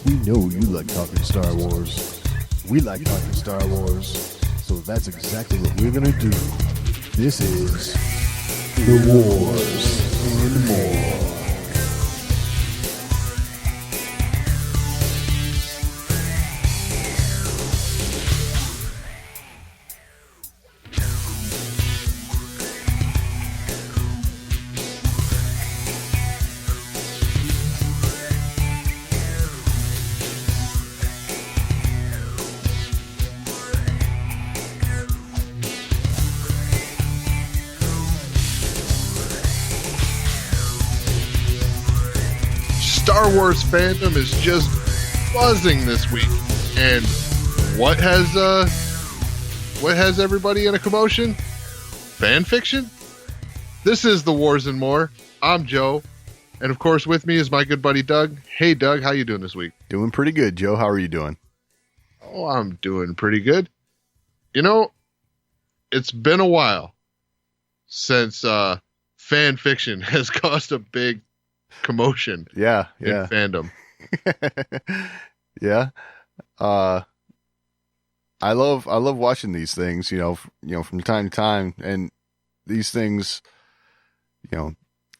We know you like talking Star Wars. We like talking Star Wars. So that's exactly what we're going to do. This is The Wars and More. Star Wars fandom is just buzzing this week, and what has everybody in a commotion? Fan fiction. This is The Wars and More. I'm Joe, and of course with me is my good buddy Doug. Hey Doug, how you doing this week? Doing pretty good, Joe. How are you doing? Oh, I'm doing pretty good. You know, it's been a while since fan fiction has caused a big commotion in fandom. Yeah. I love watching these things, from time to time, and these things,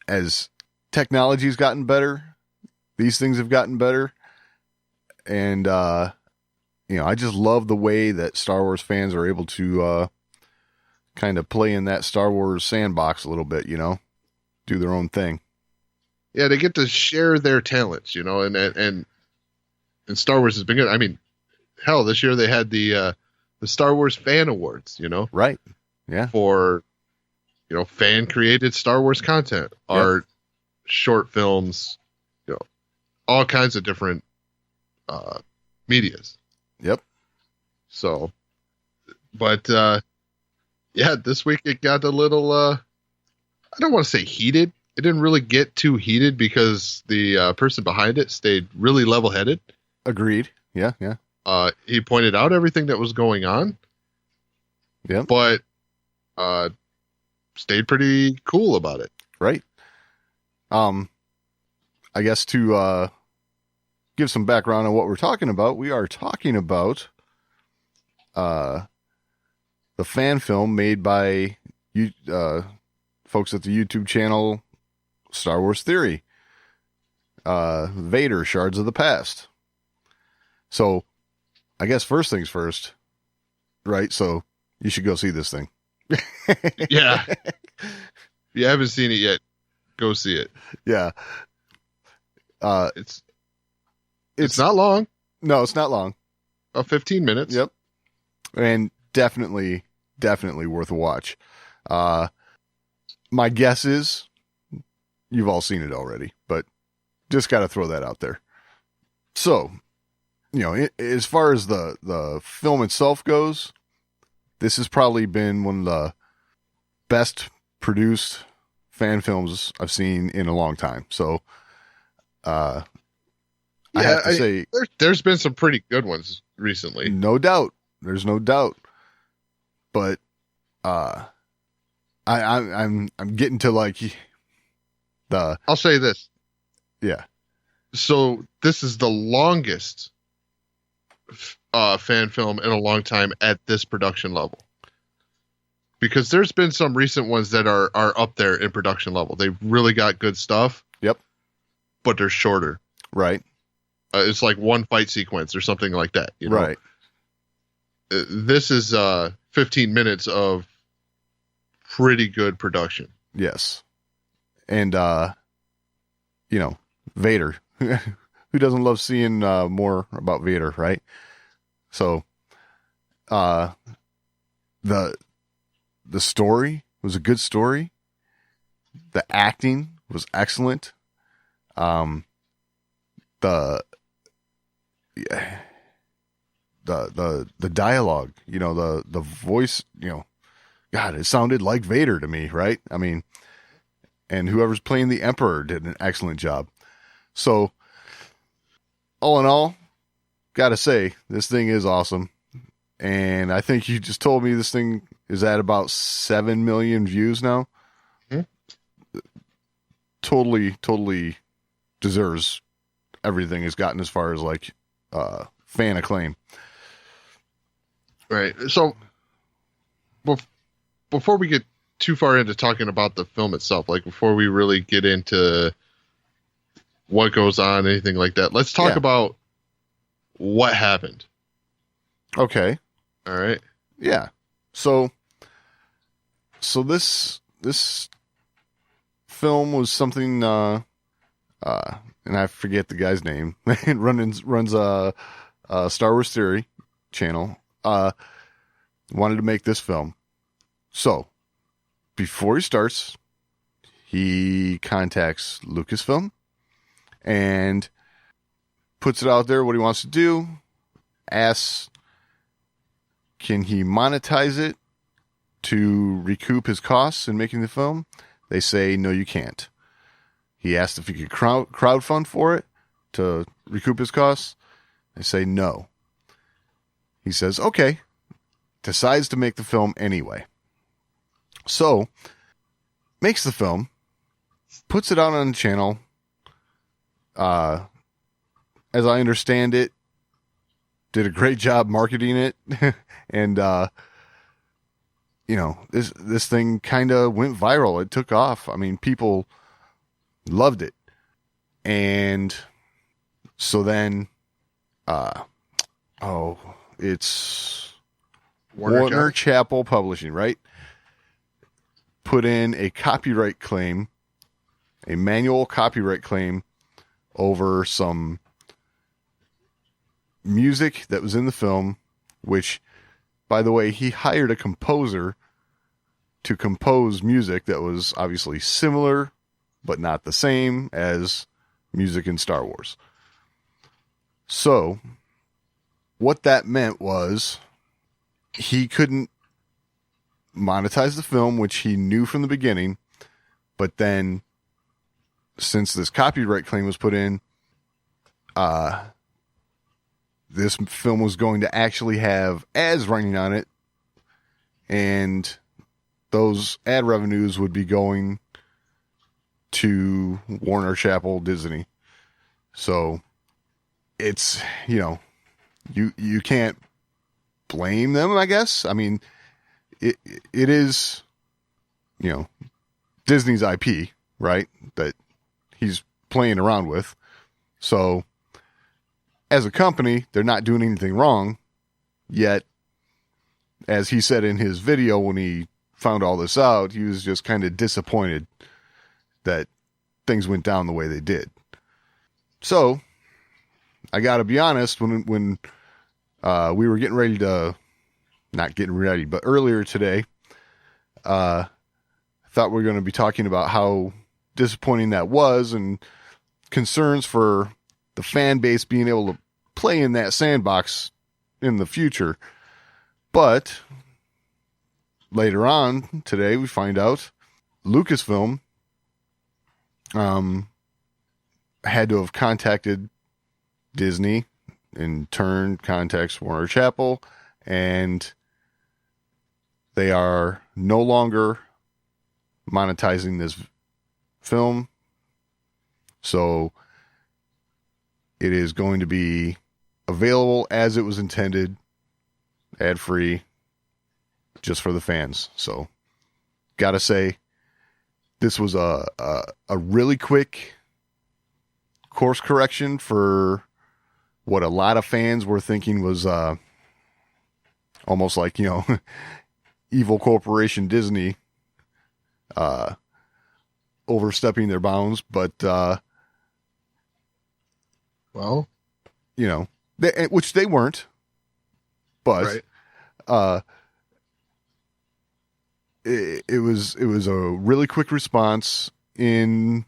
as technology's gotten better, these things have gotten better. And I just love the way that Star Wars fans are able to kind of play in that Star Wars sandbox a little bit, do their own thing. Yeah, they get to share their talents, and Star Wars has been good. I mean, hell, this year they had the Star Wars Fan Awards, Right. Yeah. For, fan created Star Wars content, art, short films, all kinds of different medias. Yep. So, but this week it got a little, I don't want to say heated. It didn't really get too heated because the person behind it stayed really level-headed. Agreed. Yeah. He pointed out everything that was going on. Yeah. But stayed pretty cool about it. Right. I guess to give some background on what we're talking about, we are talking about the fan film made by folks at the YouTube channel Star Wars Theory. Vader, Shards of the Past. So, I guess first things first, right? So, you should go see this thing. Yeah. If you haven't seen it yet, go see it. Yeah. It's not long. No, it's not long. 15 minutes. Yep. And definitely worth a watch. My guess is you've all seen it already, but just got to throw that out there. So, as far as the film itself goes, this has probably been one of the best produced fan films I've seen in a long time. So, I have to say, there's been some pretty good ones recently. No doubt. There's no doubt. But, I'm getting to like I'll say this. Yeah. So this is the longest fan film in a long time at this production level. Because there's been some recent ones that are up there in production level. They've really got good stuff. Yep. But they're shorter. Right. It's like one fight sequence or something like that. Right. This is 15 minutes of pretty good production. Yes. And, Vader. Who doesn't love seeing more about Vader, right? So, the story was a good story. The acting was excellent. The dialogue, the voice, God, it sounded like Vader to me, right? I mean, and whoever's playing the Emperor did an excellent job. So, all in all, gotta say, this thing is awesome. And I think you just told me this thing is at about 7 million views now. Mm-hmm. Totally deserves everything has gotten as far as like fan acclaim. Right. So before we get too far into talking about the film itself, like before we really get into what goes on, anything like that, let's talk about what happened. Okay. All right. Yeah. So this film was something and I forget the guy's name. runs a Star Wars Theory channel. Wanted to make this film. So before he starts, he contacts Lucasfilm and puts it out there what he wants to do, asks, can he monetize it to recoup his costs in making the film? They say, no, you can't. He asked if he could crowdfund for it to recoup his costs. They say no. He says, okay. Decides to make the film anyway. So, makes the film, puts it out on the channel. As I understand it, did a great job marketing it. And, this thing kind of went viral. It took off. I mean, people loved it. And so then, it's Warner Chappell Publishing, right? Put in a copyright claim, a manual copyright claim over some music that was in the film, which, by the way, he hired a composer to compose music that was obviously similar, but not the same as music in Star Wars. So, what that meant was he couldn't monetize the film, which he knew from the beginning, but then since this copyright claim was put in, this film was going to actually have ads running on it, and those ad revenues would be going to Warner Chappell Disney. So it's, you can't blame them, I guess. I mean, it is, Disney's IP, right? That he's playing around with. So as a company, they're not doing anything wrong, yet, as he said in his video when he found all this out, he was just kind of disappointed that things went down the way they did. So, I gotta be honest, when we were getting ready to, not getting ready, but earlier today, I thought we were going to be talking about how disappointing that was and concerns for the fan base being able to play in that sandbox in the future. But later on today, we find out Lucasfilm had to have contacted Disney, in turn contacts Warner Chappell, and they are no longer monetizing this film. So it is going to be available as it was intended, ad-free, just for the fans. So gotta say, this was a really quick course correction for what a lot of fans were thinking was almost like, evil corporation Disney overstepping their bounds. But, which they weren't. But right. It was a really quick response in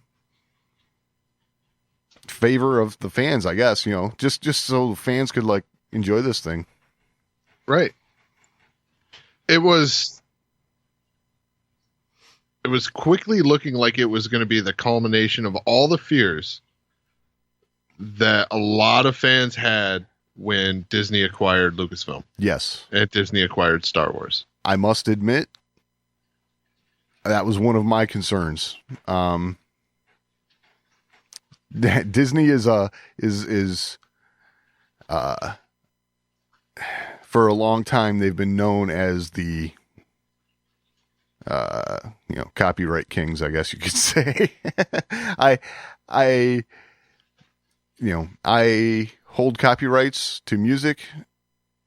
favor of the fans, I guess, just so the fans could enjoy this thing. Right. It was quickly looking like it was going to be the culmination of all the fears that a lot of fans had when Disney acquired Lucasfilm. Yes. And Disney acquired Star Wars. I must admit, that was one of my concerns. Disney is uh for a long time they've been known as the copyright kings, I guess you could say. I I I hold copyrights to music,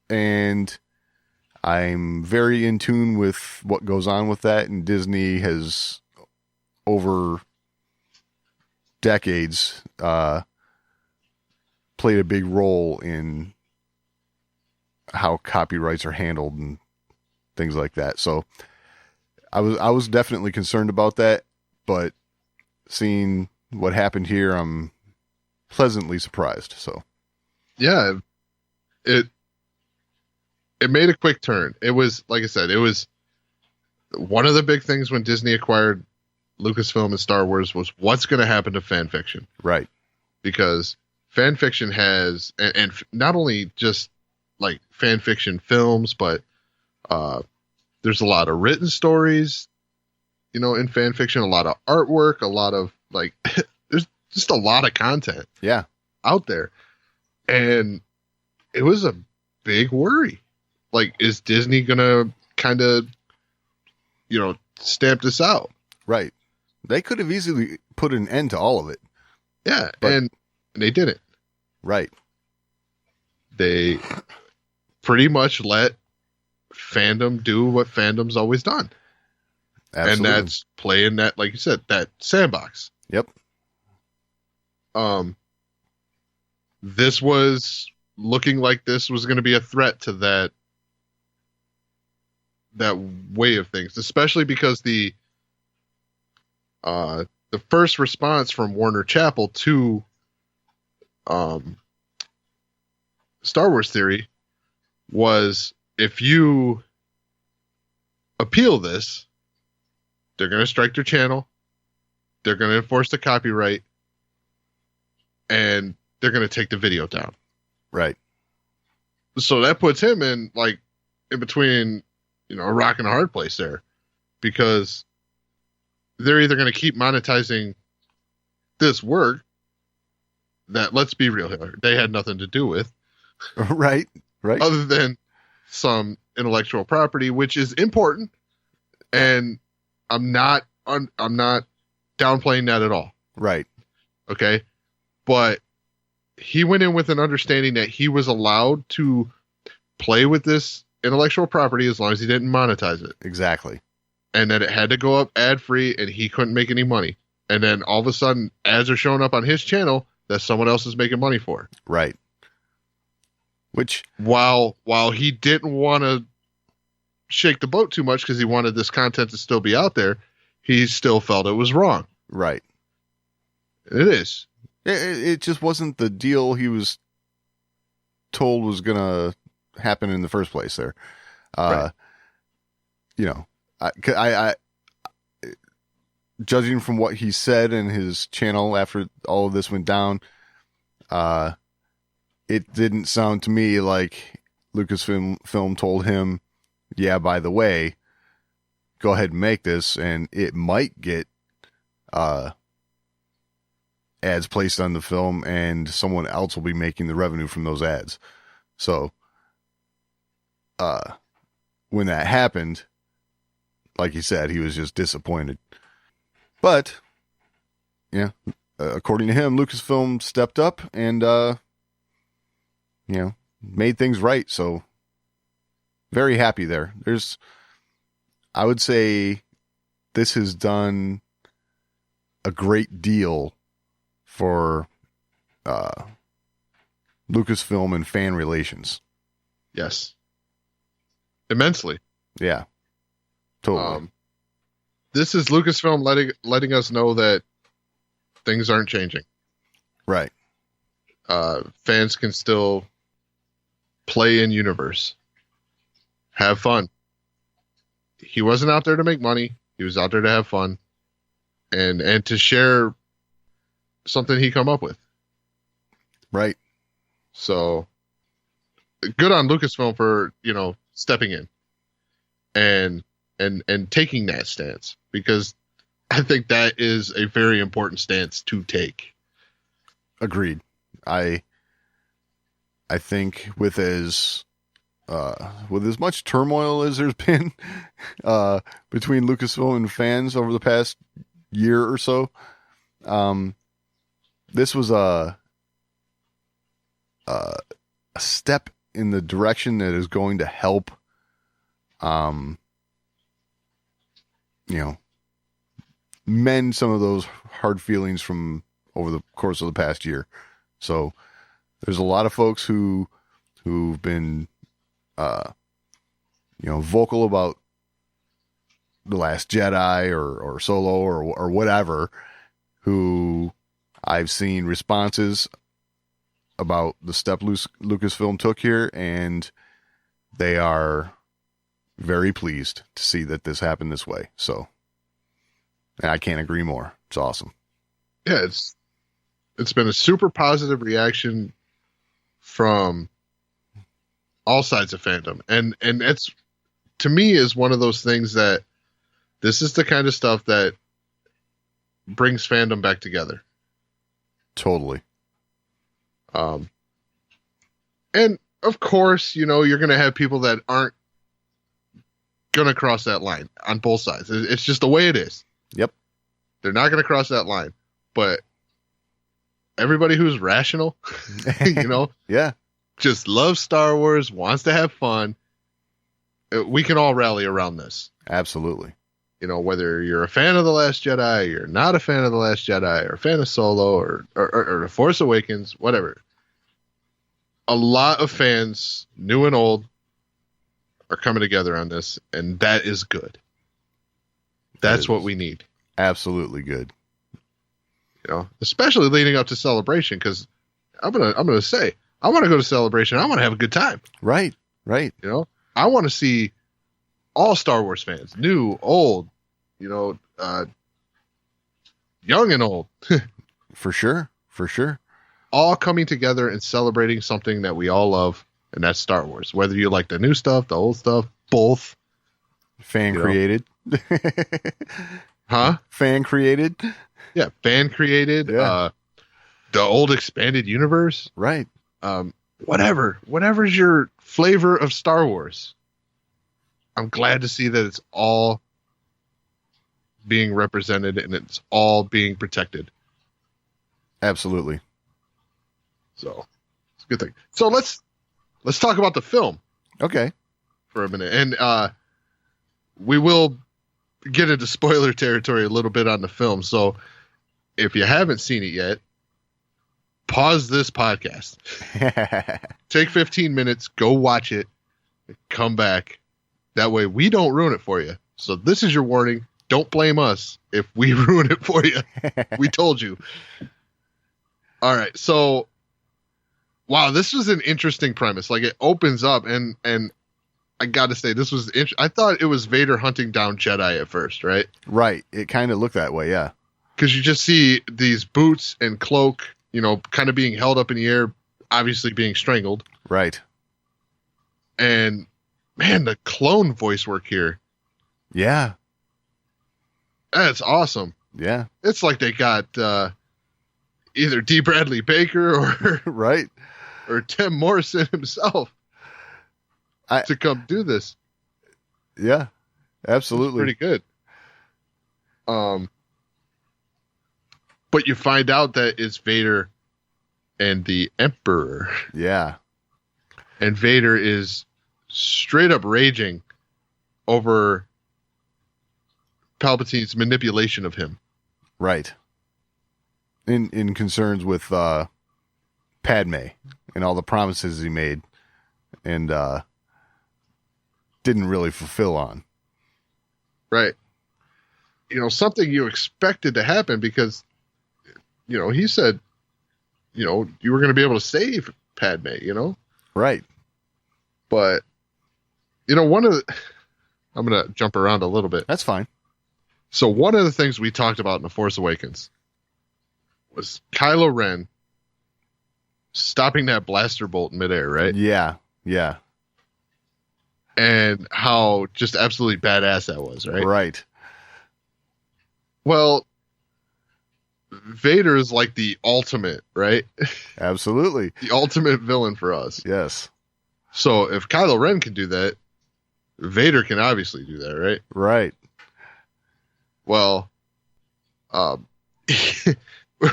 and I'm very in tune with what goes on with that, and Disney has over decades played a big role in how copyrights are handled and things like that. So I was definitely concerned about that, but seeing what happened here, I'm pleasantly surprised. So Yeah, it made a quick turn. It was, like I said, it was one of the big things when Disney acquired Lucasfilm and Star Wars was what's going to happen to fan fiction. right. Because fan fiction has, and not only just like fan fiction films, but there's a lot of written stories, in fan fiction, a lot of artwork, a lot of like, there's just a lot of content Yeah. out there. And it was a big worry. Like, is Disney going to kind of, stamp this out? Right. They could have easily put an end to all of it. Yeah. But- and they didn't. Right. They pretty much let fandom do what fandom's always done. Absolutely. And that's playing that, like you said, that sandbox. Yep. This was looking like this was going to be a threat to that way of things, especially because the first response from Warner Chappell to Star Wars Theory was, if you appeal this, they're going to strike their channel, they're going to enforce the copyright, and they're going to take the video down. Right. So that puts him in between, a rock and a hard place there, because they're either going to keep monetizing this work that, let's be real here, they had nothing to do with, Right. Right. other than some intellectual property, which is important, and I'm not downplaying that at all. Right. Okay, but he went in with an understanding that he was allowed to play with this intellectual property as long as he didn't monetize it, Exactly. and that it had to go up ad free, and he couldn't make any money. And then all of a sudden, ads are showing up on his channel that someone else is making money for. Right. Which, While he didn't want to shake the boat too much because he wanted this content to still be out there, he still felt it was wrong. right. It is. It just wasn't the deal he was told was going to happen in the first place there. Right. I judging from what he said in his channel after all of this went down, it didn't sound to me like Lucasfilm told him, yeah, by the way, go ahead and make this, and it might get ads placed on the film, and someone else will be making the revenue from those ads. So when that happened, like he said, he was just disappointed. But yeah, according to him, Lucasfilm stepped up and made things right. So very happy there. I would say this has done a great deal for Lucasfilm and fan relations. Yes. Immensely. Yeah, totally. This is Lucasfilm letting us know that things aren't changing. Right. Fans can still play in universe, have fun. He wasn't out there to make money. He was out there to have fun and to share something he come up with. Right. So good on Lucasfilm for, stepping in and taking that stance, because I think that is a very important stance to take. Agreed. I think with as much turmoil as there's been between Lucasfilm and fans over the past year or so, this was a step in the direction that is going to help, mend some of those hard feelings from over the course of the past year. So there's a lot of folks who've been, vocal about The Last Jedi or Solo or whatever, who I've seen responses about the step Lucasfilm took here, and they are very pleased to see that this happened this way. So, and I can't agree more. It's awesome. Yeah, it's been a super positive reaction from all sides of fandom, and it's, to me, is one of those things that this is the kind of stuff that brings fandom back together. Totally. And of course, you're going to have people that aren't going to cross that line on both sides. It's just the way it is. Yep. They're not going to cross that line, but everybody who's rational, yeah, just loves Star Wars, wants to have fun. We can all rally around this. Absolutely. Whether you're a fan of The Last Jedi, you're not a fan of The Last Jedi, or a fan of Solo, or The Force Awakens, whatever. A lot of fans, new and old, are coming together on this, and that is good. That's what we need. Absolutely good. Especially leading up to Celebration, because I'm gonna say, I want to go to Celebration. I want to have a good time. Right. I want to see all Star Wars fans, new, old, young and old. For sure. All coming together and celebrating something that we all love, and that's Star Wars. Whether you like the new stuff, the old stuff, both. Fan created. Huh? Fan created. Yeah, fan created. Yeah. The old expanded universe. Right. Whatever's your flavor of Star Wars. I'm glad to see that it's all being represented and it's all being protected. Absolutely. So it's a good thing. So let's talk about the film. Okay. For a minute. And we will get into spoiler territory a little bit on the film. So if you haven't seen it yet, pause this podcast. Take 15 minutes, go watch it, come back. That way we don't ruin it for you. So this is your warning. Don't blame us if we ruin it for you. We told you. All right. So, wow, this was an interesting premise. Like, it opens up, and I got to say, this was I thought it was Vader hunting down Jedi at first, right? Right. It kind of looked that way, yeah. Because you just see these boots and cloak, kind of being held up in the air, obviously being strangled. Right. And, man, the clone voice work here. Yeah. That's awesome. Yeah. It's like they got either D. Bradley Baker or right, or Tim Morrison himself to come do this. Yeah, absolutely. It's pretty good. But you find out that it's Vader and the Emperor. Yeah. And Vader is straight up raging over Palpatine's manipulation of him. Right. In concerns with Padme and all the promises he made and didn't really fulfill on. Right. Something you expected to happen because, he said, you were going to be able to save Padme, Right. But, I'm going to jump around a little bit. That's fine. So one of the things we talked about in The Force Awakens was Kylo Ren stopping that blaster bolt in midair, right? Yeah. Yeah. And how just absolutely badass that was, right? Right. Well, Vader is like the ultimate, right? Absolutely. The ultimate villain for us. Yes. So if Kylo Ren can do that, Vader can obviously do that, right? Right. Well,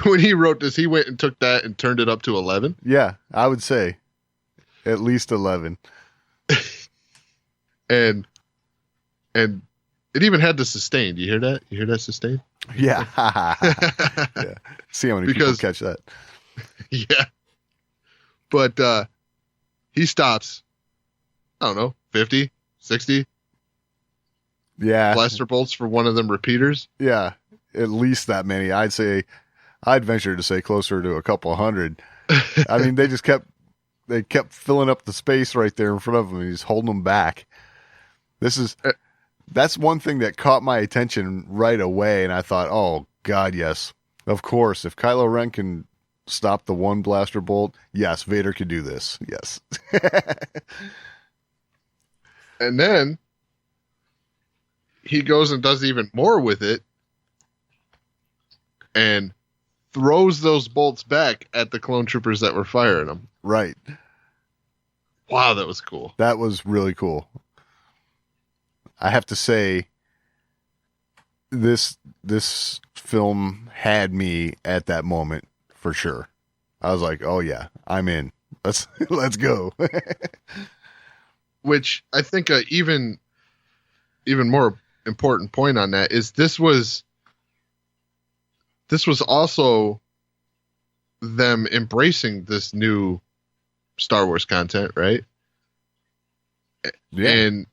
when he wrote this, he went and took that and turned it up to 11. Yeah, I would say at least 11. And it even had the sustain. Do you hear that? You hear that sustain? Yeah. Yeah. See how many people catch that. Yeah. But he stops, I don't know, 50, 60 Yeah. blaster bolts for one of them repeaters. Yeah. At least that many. I'd venture to say closer to a couple hundred. I mean, they kept filling up the space right there in front of him, and he's holding them back. That's one thing that caught my attention right away, and I thought, oh, God, yes. Of course, if Kylo Ren can stop the one blaster bolt, yes, Vader could do this. Yes. And then he goes and does even more with it and throws those bolts back at the clone troopers that were firing them. Right. Wow, that was cool. That was really cool. I have to say, this film had me at that moment for sure. I was like, "Oh yeah, I'm in. Let's go." Which I think even more important point on that is this was also them embracing this new Star Wars content, right? Yeah. And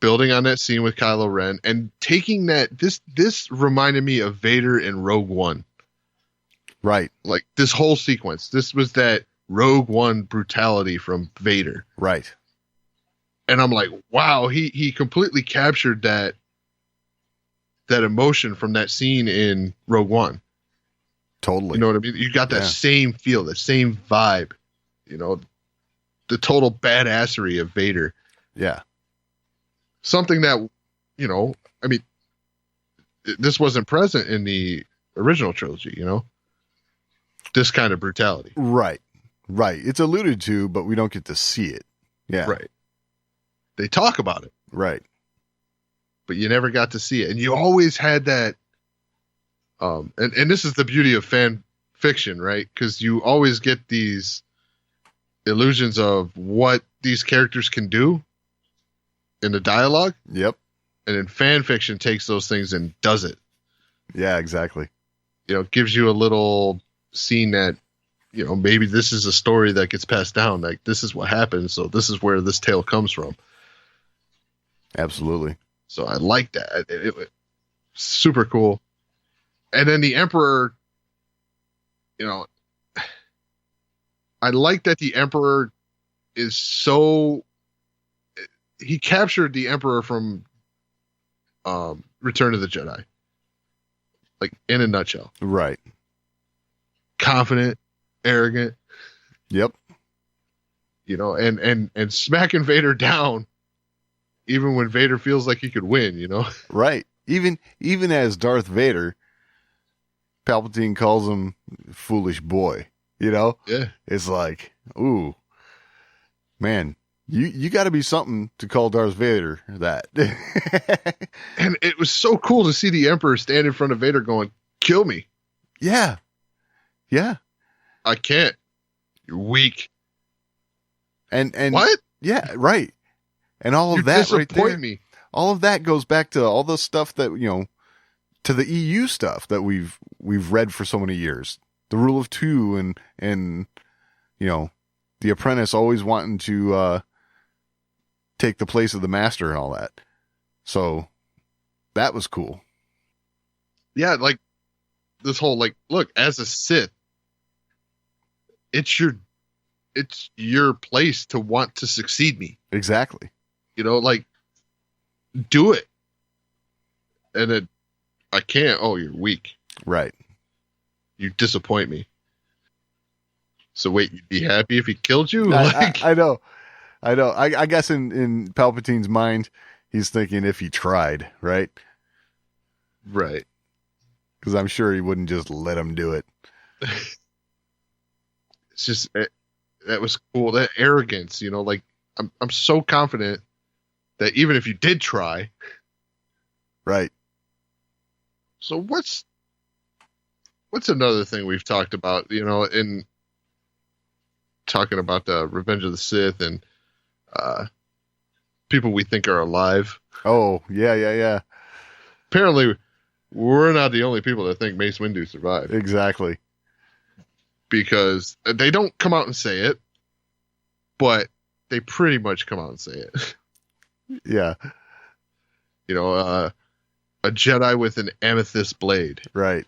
building on that scene with Kylo Ren and taking that this reminded me of Vader in Rogue One. Right. Like this whole sequence. This was that Rogue One brutality from Vader. Right. And I'm like, wow, he completely captured that emotion from that scene in Rogue One. Totally. You know what I mean? You got that same feel, the same vibe, you know, the total badassery of Vader. Yeah. Something that, you know, I mean, this wasn't present in the original trilogy, you know, this kind of brutality. Right. Right. It's alluded to, but we don't get to see it. Yeah. Right. They talk about it. Right. But you never got to see it. And you always had that. And this is the beauty of fan fiction, right? Because you always get these illusions of what these characters can do in the dialogue. Yep. And then fan fiction takes those things and does it. Yeah, exactly. You know, gives you a little scene that, you know, maybe this is a story that gets passed down. Like, this is what happens. So this is where this tale comes from. Absolutely. So I like that. It super cool. And then the Emperor, you know, I like that the Emperor is so, he captured the Emperor from Return of the Jedi. Like, in a nutshell. Right. Confident, arrogant. Yep. You know, and smacking Vader down even when Vader feels like he could win, you know? Right. Even as Darth Vader, Palpatine calls him foolish boy, you know? Yeah. It's like, ooh, man, you got to be something to call Darth Vader that. And it was so cool to see the Emperor stand in front of Vader going, kill me. Yeah. Yeah. I can't. You're weak. And what? Yeah, right. And all of that right there. Me. All of that goes back to all the stuff that, you know, to the EU stuff that we've read for so many years. The rule of two and you know, the apprentice always wanting to take the place of the master and all that. So that was cool. Yeah, like this whole like, look, as a Sith, it's your place to want to succeed me. Exactly. You know, like, do it. And then I can't. Oh, you're weak. Right. You disappoint me. So wait, you'd be happy if he killed you? I know. I guess in Palpatine's mind, he's thinking if he tried, right? Right. because I'm sure he wouldn't just let him do it. It's just that was cool. That arrogance, like I'm so confident that even if you did try. Right. So what's another thing we've talked about, in talking about the Revenge of the Sith and people we think are alive? Oh, yeah. Apparently, we're not the only people that think Mace Windu survived. Exactly. Because they don't come out and say it, but they pretty much come out and say it. Yeah. A Jedi with an amethyst blade. Right.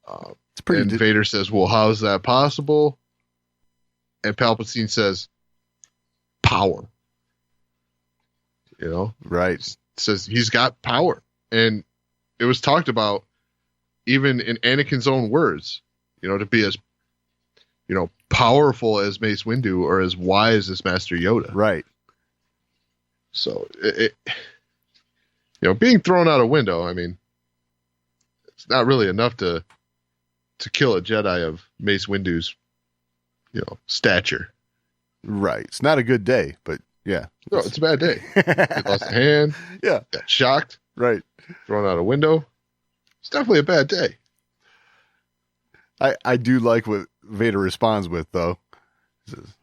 It's pretty. And Vader says, "Well, how is that possible?" And Palpatine says, "Power." Right. Says he's got power, and it was talked about even in Anakin's own words. To be as, powerful as Mace Windu or as wise as Master Yoda. Right. So being thrown out a window, I mean, it's not really enough to kill a Jedi of Mace Windu's, stature. Right. It's not a good day, but yeah. No, it's a bad day. He lost a hand. Yeah. Got shocked. Right. Thrown out a window. It's definitely a bad day. I do like what Vader responds with, though. He says,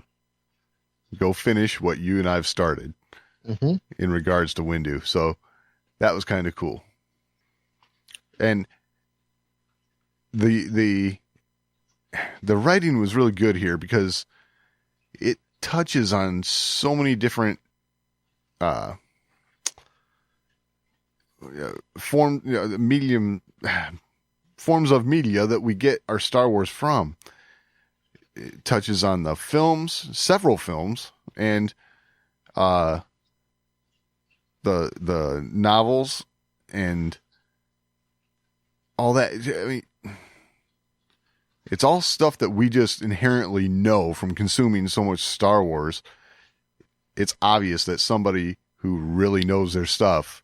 "Go finish what you and I've started," in regards to Windu. So that was kind of cool. And the writing was really good here because it touches on so many different forms of media that we get our Star Wars from. It touches on the films, several films, and the novels and all that. I mean, it's all stuff that we just inherently know from consuming so much Star Wars. It's obvious that somebody who really knows their stuff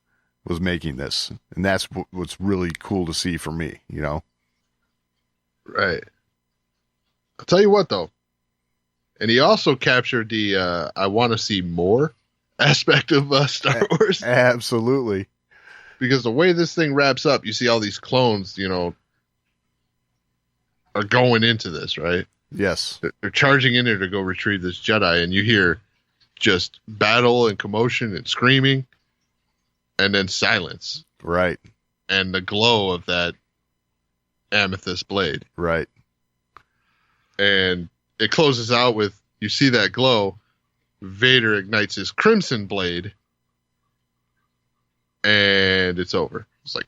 was making this, and that's what's really cool to see for me, Right. I'll tell you what, though, and he also captured the I want to see more aspect of Star Wars. Absolutely. Because the way this thing wraps up, you see all these clones, are going into this, right? Yes. They're charging in there to go retrieve this Jedi, and you hear just battle and commotion and screaming. And then silence. Right. And the glow of that amethyst blade. Right. And it closes out with, you see that glow, Vader ignites his crimson blade, and it's over. It's like,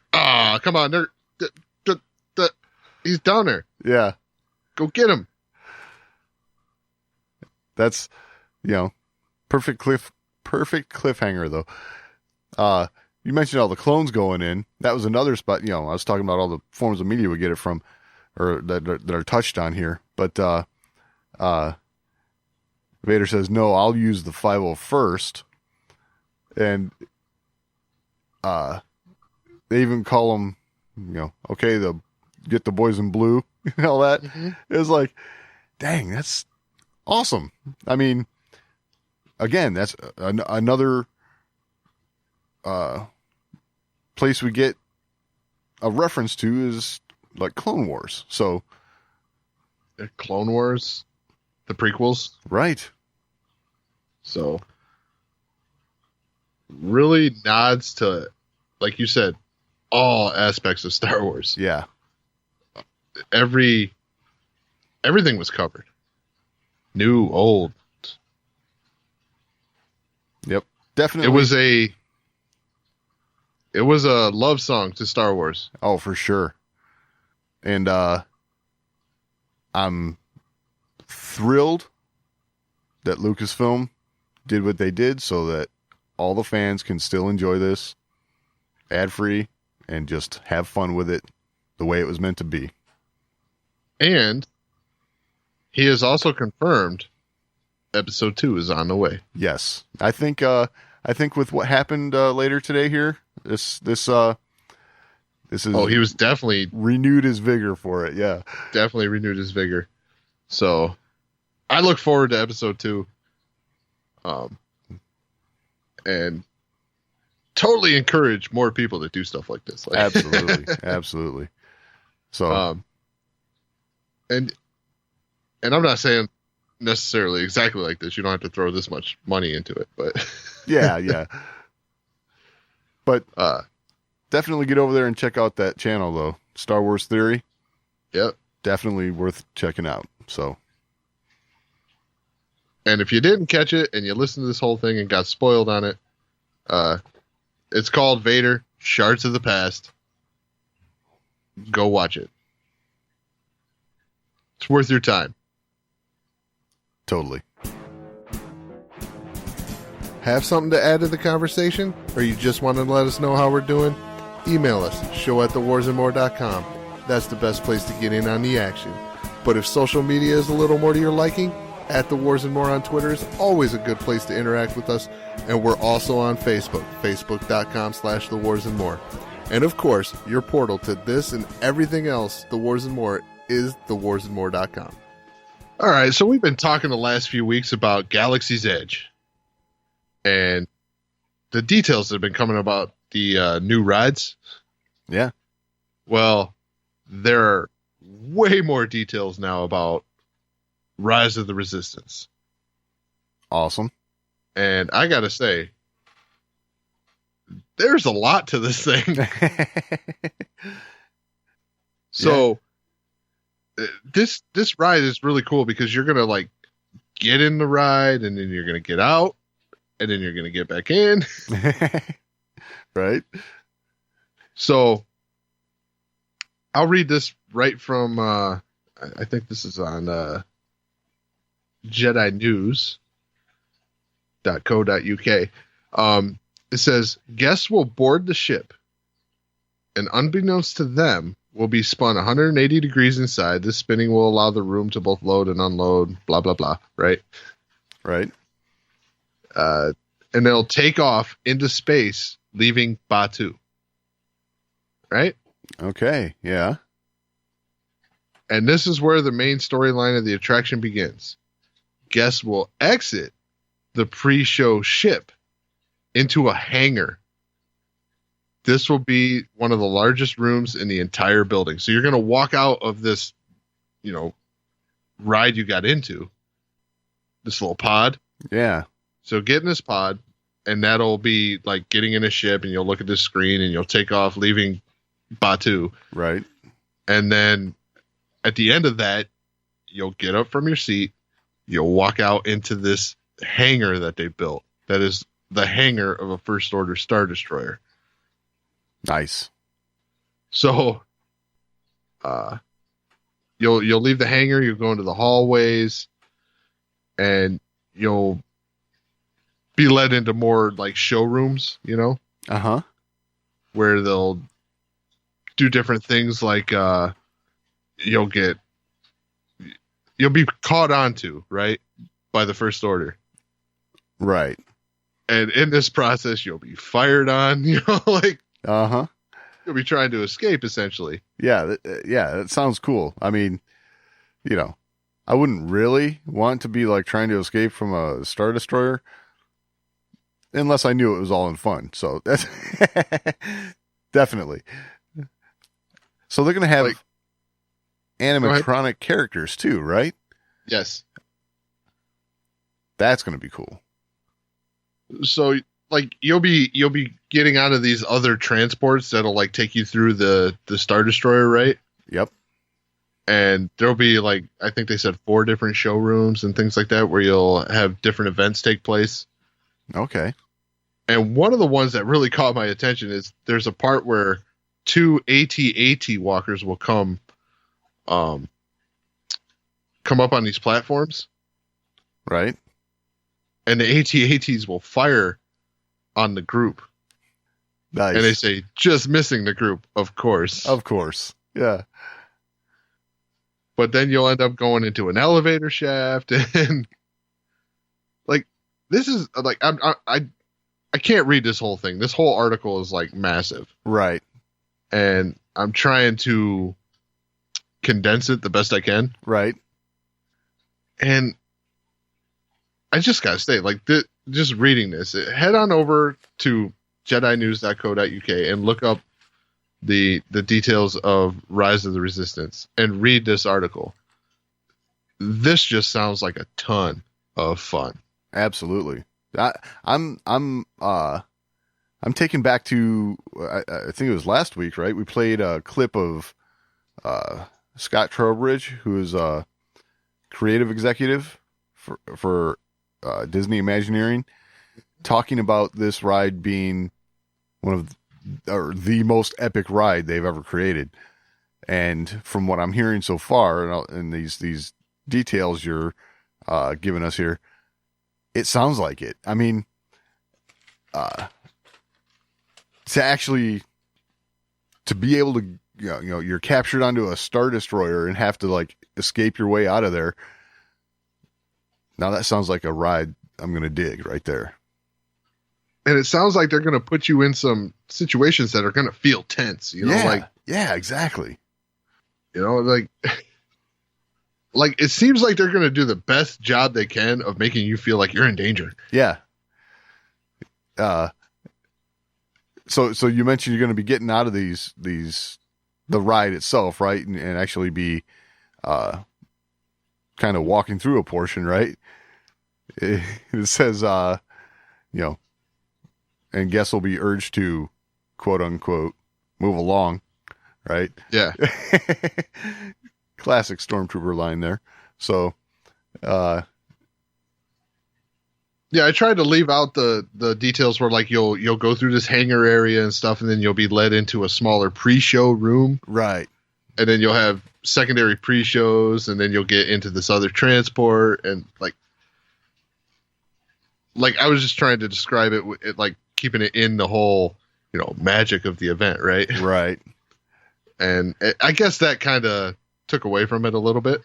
come on. He's down there. Yeah. Go get him. That's, perfect cliffhanger, though. You mentioned all the clones going in. That was another spot. I was talking about all the forms of media we get it from, or that are touched on here. But Vader says, "No, I'll use the 501st," and they even call them, okay, get the boys in blue and all that. Mm-hmm. It was like, dang, that's awesome. I mean, again, that's another place we get a reference to is like Clone Wars. So Clone Wars, the prequels. Right. So really nods to, like you said, all aspects of Star Wars. Yeah. Everything was covered. New, old. Yep. Definitely. It was a love song to Star Wars. Oh, for sure. And I'm thrilled that Lucasfilm did what they did so that all the fans can still enjoy this ad-free and just have fun with it the way it was meant to be. And he has also confirmed episode 2 is on the way. Yes. I think with what happened later today here, this This is he was definitely renewed his vigor for it. Yeah. definitely renewed his vigor. So I look forward to episode 2. And totally encourage more people to do stuff like this. Like, Absolutely. Absolutely. So, and I'm not saying necessarily exactly like this. You don't have to throw this much money into it, but yeah. But definitely get over there and check out that channel, though. Star Wars Theory. Yep. Definitely worth checking out. So, and if you didn't catch it and you listened to this whole thing and got spoiled on it, it's called Vader, Shards of the Past. Go watch it. It's worth your time. totally. Have something to add to the conversation? Or you just want to let us know how we're doing? Email us, show@thewarsandmore.com. That's the best place to get in on the action. But if social media is a little more to your liking, @TheWarsandMore on Twitter is always a good place to interact with us. And we're also on Facebook, facebook.com/TheWarsandMore. And of course, your portal to this and everything else, The Wars and More, is thewarsandmore.com. All right, so we've been talking the last few weeks about Galaxy's Edge. And the details that have been coming about the new rides. Yeah. Well, there are way more details now about Rise of the Resistance. Awesome. And I got to say, there's a lot to this thing. So this ride is really cool because you're going to like get in the ride and then you're going to get out and then you're going to get back in. Right. So I'll read this right from, I think this is on JediNews.co.uk. It says, guests will board the ship and unbeknownst to them will be spun 180 degrees inside. This spinning will allow the room to both load and unload, blah, blah, blah. Right. Right. And they'll take off into space, leaving Batuu. Right. Okay. Yeah. And this is where the main storyline of the attraction begins. Guests will exit the pre-show ship into a hangar. This will be one of the largest rooms in the entire building. So you're going to walk out of this, ride you got into, this little pod. Yeah. So get in this pod, and that'll be like getting in a ship, and you'll look at this screen, and you'll take off, leaving Batuu. Right. And then at the end of that, you'll get up from your seat, you'll walk out into this hangar that they built. That is the hangar of a First Order Star Destroyer. Nice. So, you'll leave the hangar, you'll go into the hallways, and you'll be led into more like showrooms, Uh-huh. where they'll do different things like you'll be caught onto, right, by the First Order. Right. And in this process, you'll be fired on, like Uh-huh. you'll be trying to escape, essentially. Yeah. That sounds cool. I mean, I wouldn't really want to be like trying to escape from a Star Destroyer unless I knew it was all in fun. So that's definitely. So they're going to have Like, animatronic characters too, right? Yes. That's going to be cool. So like you'll be getting out of these other transports that'll like take you through the Star Destroyer, right? Yep. And there'll be like, I think they said 4 different showrooms and things like that where you'll have different events take place. Okay. And one of the ones that really caught my attention is there's a part where 2 AT-AT walkers will come up on these platforms, Right. and the AT-ATs will fire on the group. Nice. And they say, just missing the group, of course. Of course. Yeah. But then you'll end up going into an elevator shaft, and like this is like I can't read this whole thing. This whole article is like massive, Right. and I'm trying to condense it the best I can. Right. And I just gotta say, like, just reading this, head on over to JediNews.co.uk and look up the details of Rise of the Resistance and read this article. This just sounds like a ton of fun. Absolutely. I'm taken back to I think it was last week, right? We played a clip of Scott Trowbridge, who is a creative executive for Disney Imagineering, talking about this ride being one of the most epic ride they've ever created. And from what I'm hearing so far, and these details you're giving us here, it sounds like it. I mean, to be able to, you're captured onto a Star Destroyer and have to like escape your way out of there. Now that sounds like a ride I'm going to dig right there. And it sounds like they're going to put you in some situations that are going to feel tense, yeah, exactly. Like it seems like they're going to do the best job they can of making you feel like you're in danger. Yeah. So you mentioned you're going to be getting out of the ride itself, right? And actually be, kind of walking through a portion, right? It says, and guests will be urged to, quote unquote, move along, right? Yeah. Classic Stormtrooper line there. So, yeah, I tried to leave out the details where like you'll go through this hangar area and stuff, and then you'll be led into a smaller pre-show room. Right. And then you'll have secondary pre-shows, and then you'll get into this other transport, and like I was just trying to describe it like keeping it in the whole, magic of the event, right? Right. And I guess that kind of took away from it a little bit.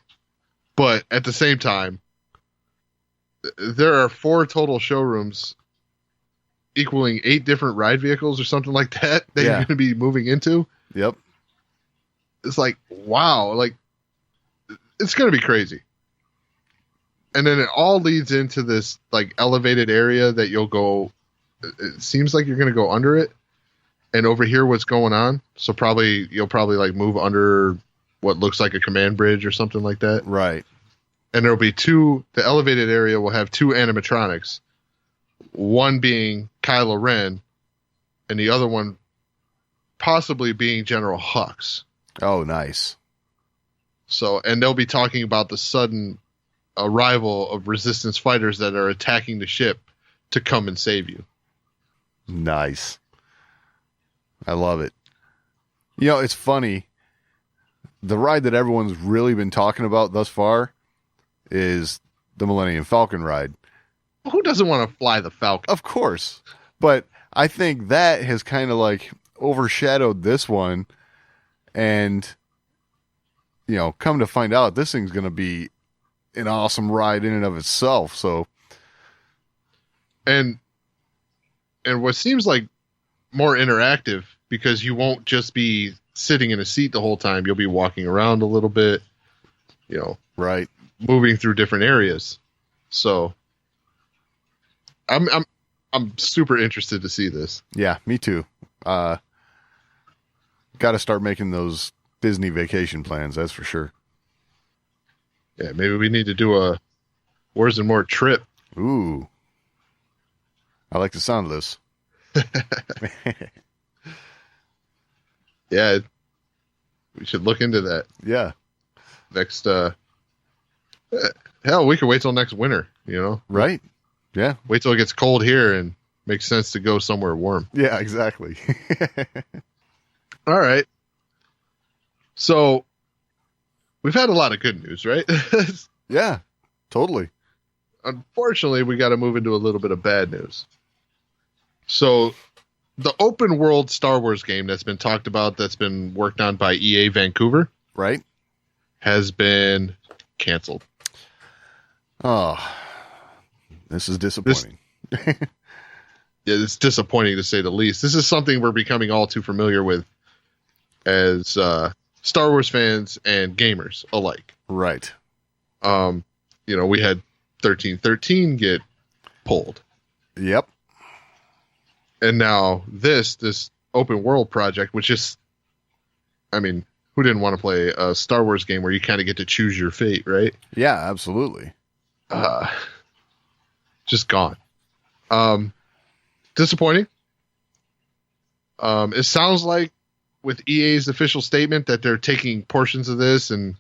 But at the same time, there are 4 total showrooms equaling 8 different ride vehicles or something like that you're going to be moving into. Yep. It's like, wow, like it's going to be crazy. And then it all leads into this like elevated area that you'll go. It seems like you're going to go under it and overhear what's going on. So you'll probably like move under what looks like a command bridge or something like that. Right. And there'll be the elevated area will have 2 animatronics, one being Kylo Ren and the other one possibly being General Hux. Oh, nice. So, and they'll be talking about the sudden arrival of resistance fighters that are attacking the ship to come and save you. Nice. I love it. It's funny. The ride that everyone's really been talking about thus far is the Millennium Falcon ride. Who doesn't want to fly the Falcon? Of course. But I think that has kind of like overshadowed this one. And, come to find out, this thing's going to be an awesome ride in and of itself. So, and what seems like more interactive, because you won't just be sitting in a seat the whole time. You'll be walking around a little bit, right, moving through different areas. So, I'm super interested to see this. Yeah, me too. Got to start making those Disney vacation plans. That's for sure. Yeah, maybe we need to do a Wars and More trip. Ooh. I like the sound of this. Yeah, we should look into that. Yeah. Next, hell, we could wait till next winter, Right? Yeah. Wait till it gets cold here and makes sense to go somewhere warm. Yeah, exactly. All right. So, we've had a lot of good news, right? Yeah, totally. Unfortunately, we got to move into a little bit of bad news. So, the open world Star Wars game that's been talked about, that's been worked on by EA Vancouver, right, has been canceled. Oh, this is disappointing. Yeah, it's disappointing to say the least. This is something we're becoming all too familiar with as Star Wars fans and gamers alike. Right. We had 1313 get pulled. Yep. And now this open world project, which is, I mean, who didn't want to play a Star Wars game where you kind of get to choose your fate, right? Yeah, absolutely. Just gone. Disappointing. It sounds like with EA's official statement that they're taking portions of this and,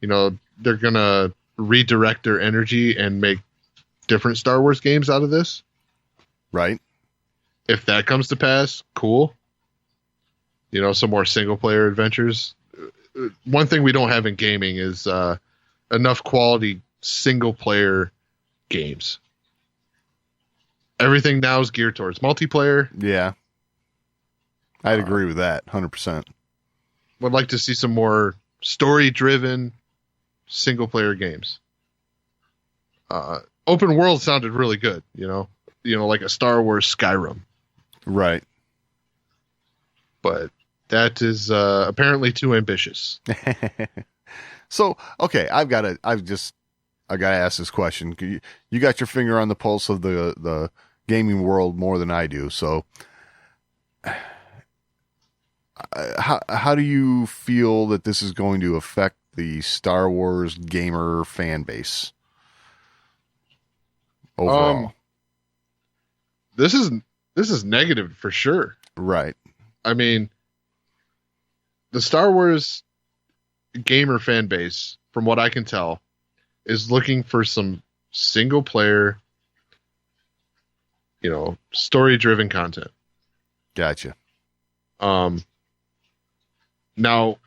they're going to redirect their energy and make different Star Wars games out of this. Right. If that comes to pass, cool. Some more single player adventures. One thing we don't have in gaming is enough quality single player games. Everything now is geared towards multiplayer. Yeah. I'd agree with that 100%. Would like to see some more story driven single player games. Open world sounded really good, like a Star Wars Skyrim. Right. But that is apparently too ambitious. So, okay, I gotta ask this question. You got your finger on the pulse of the gaming world more than I do. So, how do you feel that this is going to affect the Star Wars gamer fan base overall? This is negative for sure. Right. I mean, the Star Wars gamer fan base, from what I can tell, is looking for some single player, story driven content. Gotcha. Now,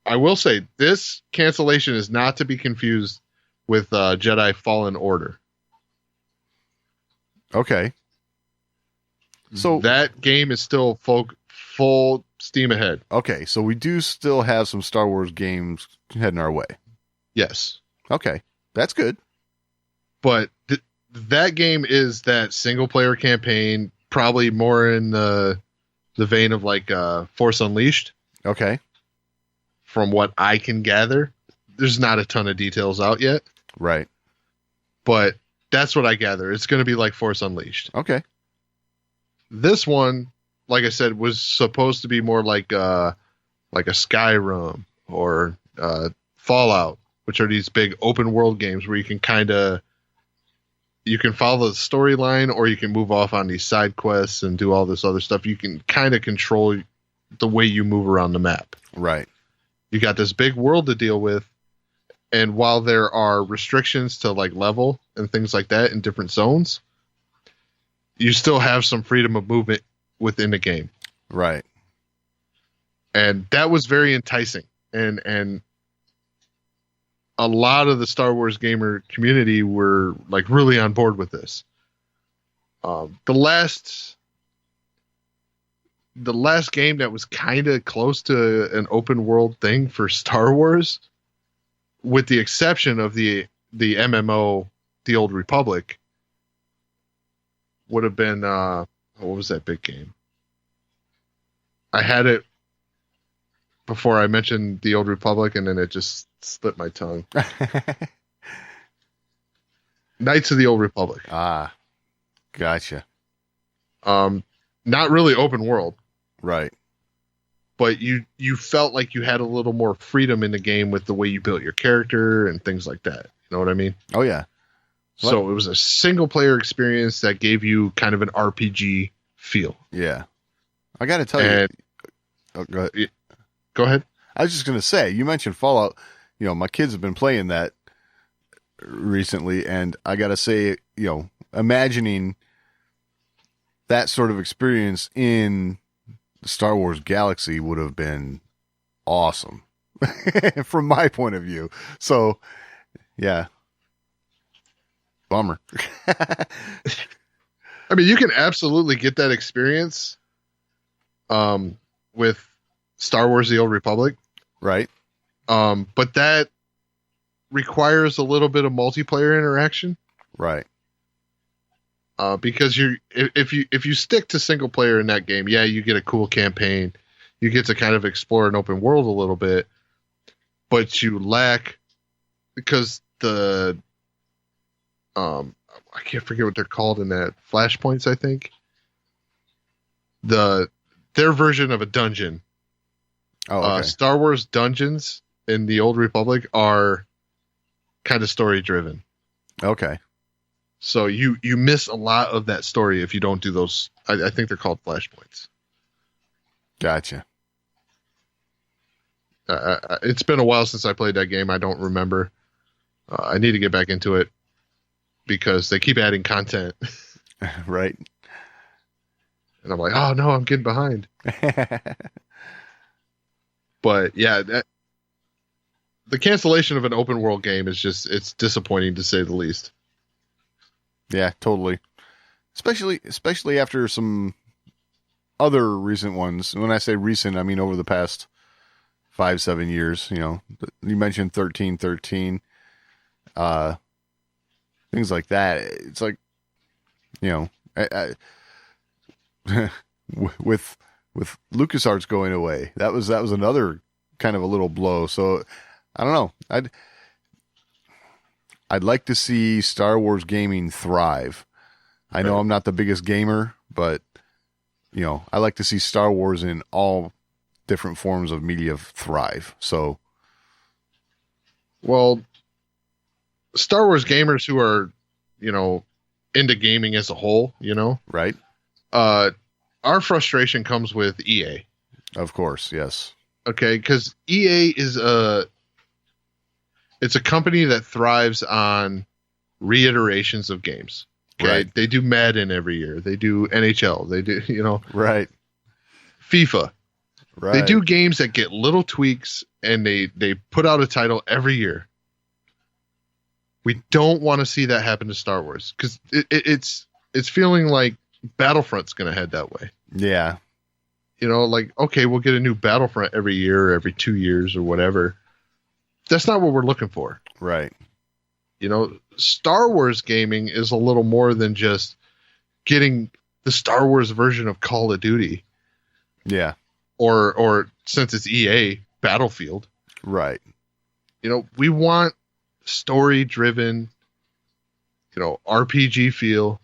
I will say this cancellation is not to be confused with Jedi Fallen Order. Okay. So that game is still full steam ahead. Okay, so we do still have some Star Wars games heading our way. Yes. Okay, that's good. But that game is that single player campaign, probably more in the vein of like Force Unleashed. Okay. From what I can gather, there's not a ton of details out yet. Right. But that's what I gather. It's going to be like Force Unleashed. Okay. This one, like I said, was supposed to be more like a Skyrim or Fallout, which are these big open world games where you can follow the storyline, or you can move off on these side quests and do all this other stuff. You can kind of control the way you move around the map. Right. You got this big world to deal with, and while there are restrictions to like level and things like that in different zones, you still have some freedom of movement within the game. Right. And that was very enticing. And a lot of the Star Wars gamer community were like really on board with this. The last game that was kind of close to an open world thing for Star Wars, with the exception of the MMO, The Old Republic, would have been what was that big game? I had it before I mentioned The Old Republic, and then it just slipped my tongue. Knights of the Old Republic. Ah, gotcha. Not really open world. Right. But you felt like you had a little more freedom in the game with the way you built your character and things like that. You know what I mean? Oh, yeah. So it was a single player experience that gave you kind of an RPG feel. Yeah. I got to tell you. Oh, go ahead. Go ahead. I was just going to say, you mentioned Fallout. My kids have been playing that recently, and I got to say, imagining that sort of experience in the Star Wars galaxy would have been awesome from my point of view. So, yeah. Bummer. I mean, you can absolutely get that experience with Star Wars The Old Republic. Right. But that requires a little bit of multiplayer interaction. Right. Because if you stick to single player in that game, yeah, you get a cool campaign. you get to kind of explore an open world a little bit, but you lack, because I can't forget what they're called in that, flashpoints, I think. Their version of a dungeon. Oh, okay. Star Wars dungeons in the Old Republic are kind of story driven. Okay. So you miss a lot of that story if you don't do those. I think they're called flashpoints. Gotcha. It's been a while since I played that game. I don't remember. I need to get back into it because they keep adding content. Right. And I'm like, oh no, I'm getting behind. But yeah, the cancellation of an open world game is it's disappointing to say the least. Yeah, totally. Especially after some other recent ones. When I say recent, I mean over the past 5-7 years. You know, you mentioned 1313, things like that. It's like, you know, with LucasArts going away, that was another kind of a little blow. So I don't know. I'd like to see Star Wars gaming thrive. I know I'm not the biggest gamer, but you know, I like to see Star Wars in all different forms of media thrive. So, well, Star Wars gamers who are, you know, into gaming as a whole, you know, right? Our frustration comes with EA. Of course, yes. Okay, because EA is it's a company that thrives on reiterations of games. Okay, Right. They do Madden every year. They do NHL. They do, you know, Right. FIFA. Right. They do games that get little tweaks, and they put out a title every year. We don't want to see that happen to Star Wars because it's feeling like Battlefront's going to head that way. Yeah. You know, like, okay, we'll get a new Battlefront every year or every 2 years or whatever. That's not what we're looking for. Right. You know, Star Wars gaming is a little more than just getting the Star Wars version of Call of Duty. Yeah. Or since it's EA, Battlefield. Right. You know, we want story-driven, you know, RPG feel.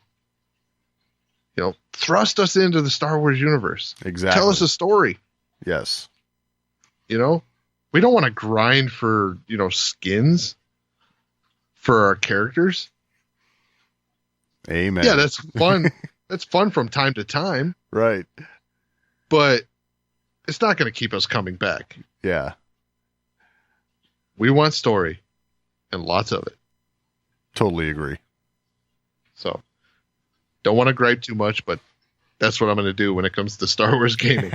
You know, thrust us into the Star Wars universe. Exactly. Tell us a story. Yes. You know, we don't want to grind for, you know, skins for our characters. Amen. Yeah, that's fun. That's fun from time to time, right. but it's not going to keep us coming back. Yeah. We want story and lots of it. Totally agree. So, don't want to gripe too much, but that's what I'm going to do when it comes to Star Wars gaming.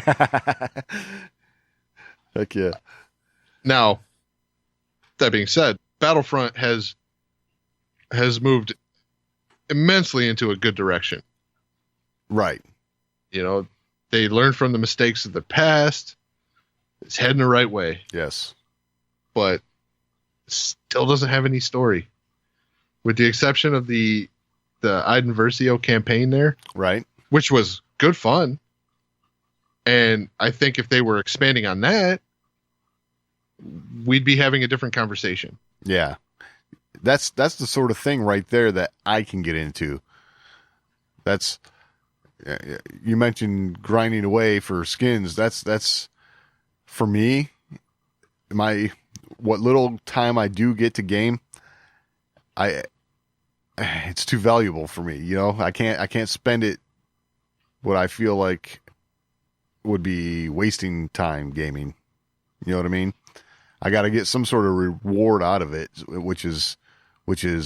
Heck yeah. Now, that being said, Battlefront has moved immensely into a good direction. Right. You know, they learned from the mistakes of the past. It's heading the right way, Yes. but still doesn't have any story. With the exception of the Iden Versio campaign there, Right. which was good fun. And I think if they were expanding on that, we'd be having a different conversation. Yeah. That's the sort of thing right there that I can get into. That's, you mentioned grinding away for skins. That's for me, what little time I do get to game, it's too valuable for me. You know, I can't spend it what I feel like would be wasting time gaming. You know what I mean? I got to get some sort of reward out of it, which is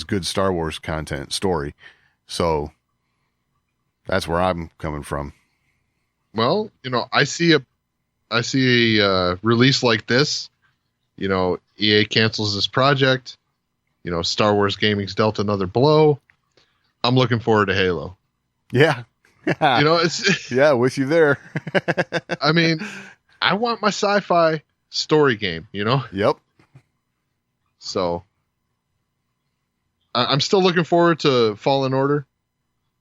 good Star Wars content, story. So that's where I'm coming from. Well, you know, I see a release like this. You know, EA cancels this project. You know, Star Wars gaming's dealt another blow. I'm looking forward to Halo. Yeah. You know, it's yeah, with you there. I mean, I want my sci-fi story game, you know? Yep. So I'm still looking forward to Fallen Order.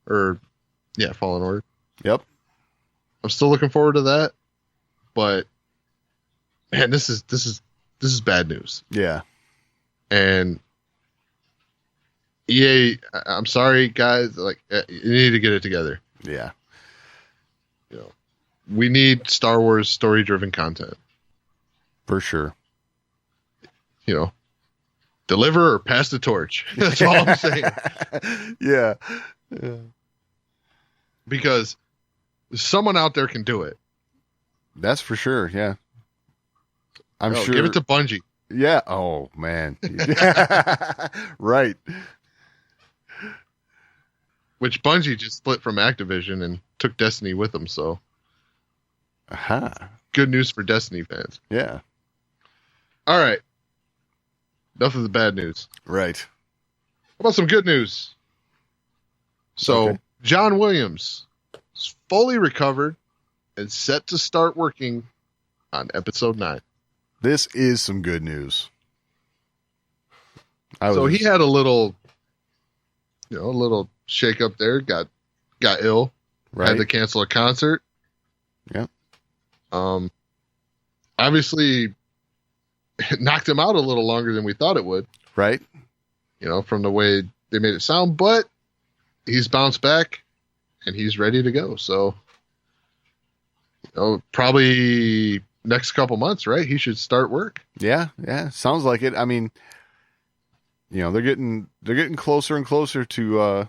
Fallen Order. Yep. I'm still looking forward to that. but man, this is bad news. Yeah. And EA, I'm sorry, guys. Like, you need to get it together. Yeah. You know, we need Star Wars story-driven content. For sure. You know, deliver or pass the torch. That's all I'm saying. Yeah. Because someone out there can do it. That's for sure. Yeah. I'm sure. Give it to Bungie. Yeah. Oh, man. Right. Which Bungie just split from Activision and took Destiny with them. So, good news for Destiny fans. Yeah. All right. Enough of the bad news. Right. How about some good news? So, Okay. John Williams is fully recovered and set to start working on episode 9. This is some good news. So he had a little shake up there, got ill, right. had to cancel a concert. Yeah. Obviously it knocked him out a little longer than we thought it would. Right. You know, from the way they made it sound, but he's bounced back and he's ready to go. So, probably next couple months, right? He should start work. Yeah. Yeah. Sounds like it. I mean, they're getting closer and closer to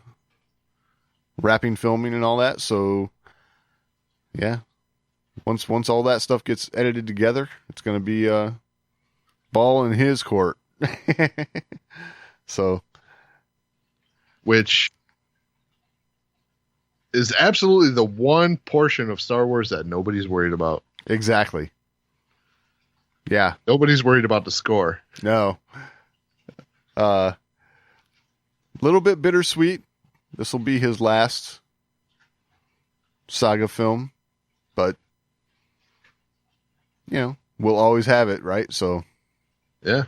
wrapping filming and all that. So, yeah, once all that stuff gets edited together, it's going to be ball in his court. So, which is absolutely the one portion of Star Wars that nobody's worried about. Exactly. Yeah. Nobody's worried about the score. No. Little bit bittersweet. This will be his last saga film, but we'll always have it, right? So, yeah,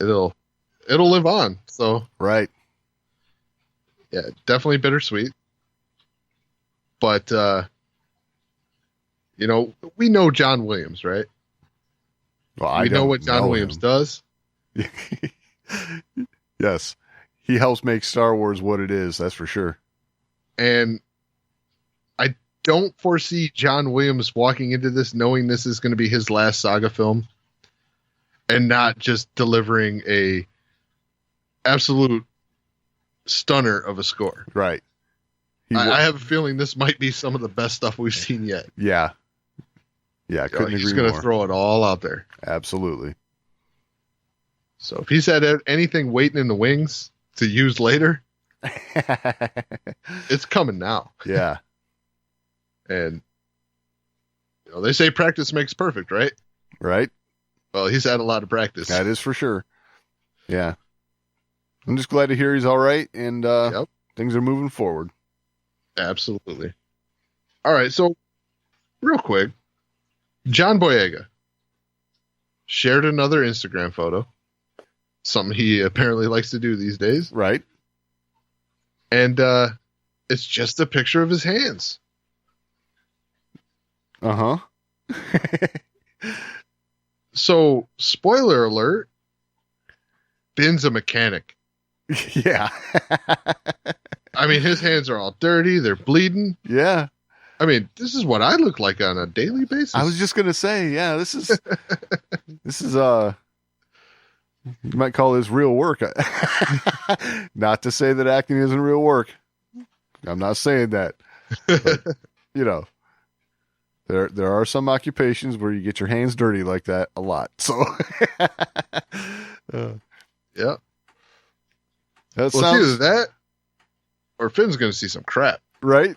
it'll live on. So, right. Yeah, definitely bittersweet. But we know John Williams, right? Well, we know what John Williams does. Yes. He helps make Star Wars what it is, that's for sure. And I don't foresee John Williams walking into this knowing this is going to be his last saga film and not just delivering a absolute stunner of a score. Right. I have a feeling this might be some of the best stuff we've seen yet. Yeah. Yeah, couldn't agree more. He's going to throw it all out there. Absolutely. So if he's had anything waiting in the wings to use later, it's coming now. Yeah. And they say practice makes perfect, right? Right. Well, he's had a lot of practice. That is for sure. Yeah. I'm just glad to hear he's all right and things are moving forward. Absolutely. All right, so real quick, John Boyega shared another Instagram photo, something he apparently likes to do these days. Right. And it's just a picture of his hands. Uh-huh. So, spoiler alert, Ben's a mechanic. Yeah. I mean, his hands are all dirty. They're bleeding. Yeah. I mean, this is what I look like on a daily basis. I was just going to say, yeah, this is, you might call this real work. Not to say that acting isn't real work. I'm not saying that. But, there are some occupations where you get your hands dirty like that a lot. So, yeah. That Well, sounds it's either that or Finn's going to see some crap. right.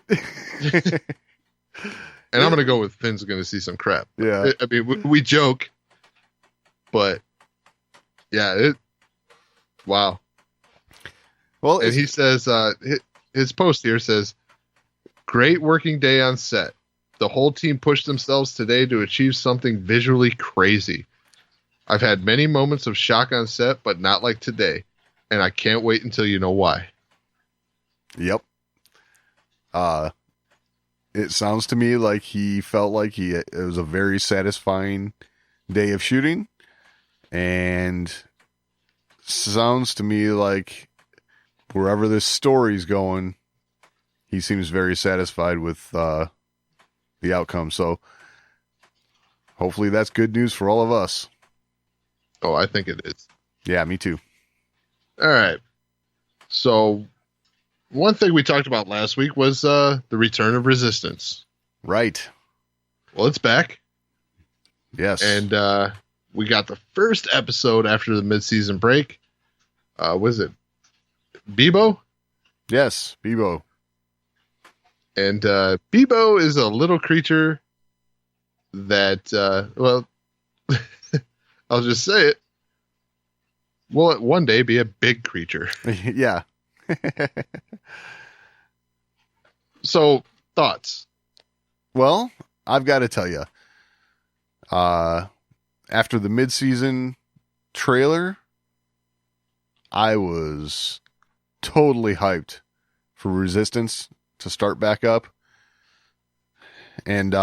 And I'm going to go with Finn's going to see some crap. Yeah. I mean, we joke, but yeah, wow. Well, And he says, his post here says, great working day on set. The whole team pushed themselves today to achieve something visually crazy. I've had many moments of shock on set, but not like today. And I can't wait until you know why. Yep. it sounds to me like he felt like it was a very satisfying day of shooting, and sounds to me like wherever this story's going, he seems very satisfied with the outcome. So hopefully that's good news for all of us. Oh, I think it is. Yeah, me too. All right. So one thing we talked about last week was the return of Resistance. Right. Well, it's back. Yes. And we got the first episode after the mid-season break. Was it Bebo? Yes, Bebo. And Bebo is a little creature that, well, I'll just say it, will one day be a big creature. Yeah. So, thoughts? Well, I've got to tell you, after the mid-season trailer, I was totally hyped for Resistance to start back up. And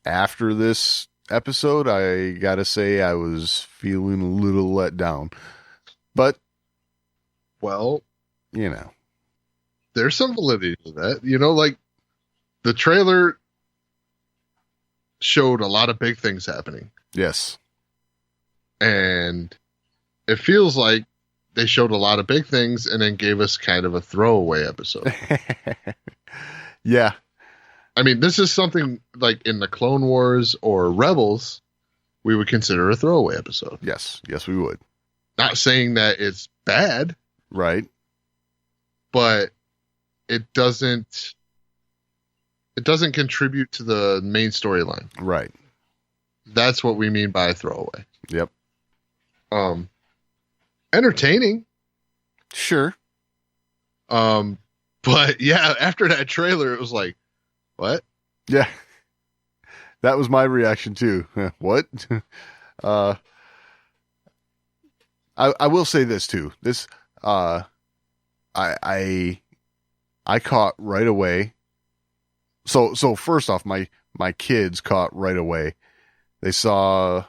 after this episode, I got to say I was feeling a little let down. But, Well, you know. there's some validity to that. You know, like the trailer showed a lot of big things happening. Yes. And it feels like they showed a lot of big things and then gave us kind of a throwaway episode. Yeah. I mean, this is something like in the Clone Wars or Rebels, we would consider a throwaway episode. Yes. Yes, we would. Not saying that it's bad, Right. but it doesn't contribute to the main storyline. Right. That's what we mean by throwaway. Yep. Entertaining. Sure. But yeah, after that trailer, it was like, what? Yeah. That was my reaction too. What? I will say this too. This I caught right away. So first off, my kids caught right away. They saw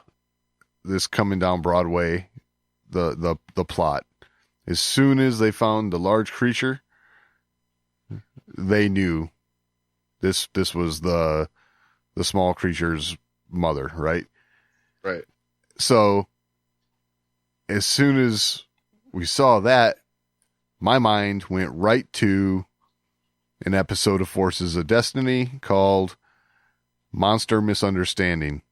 this coming down Broadway, the plot. As soon as they found the large creature, they knew this was the small creature's mother, right? Right. So as soon as we saw that, my mind went right to an episode of Forces of Destiny called Monster Misunderstanding.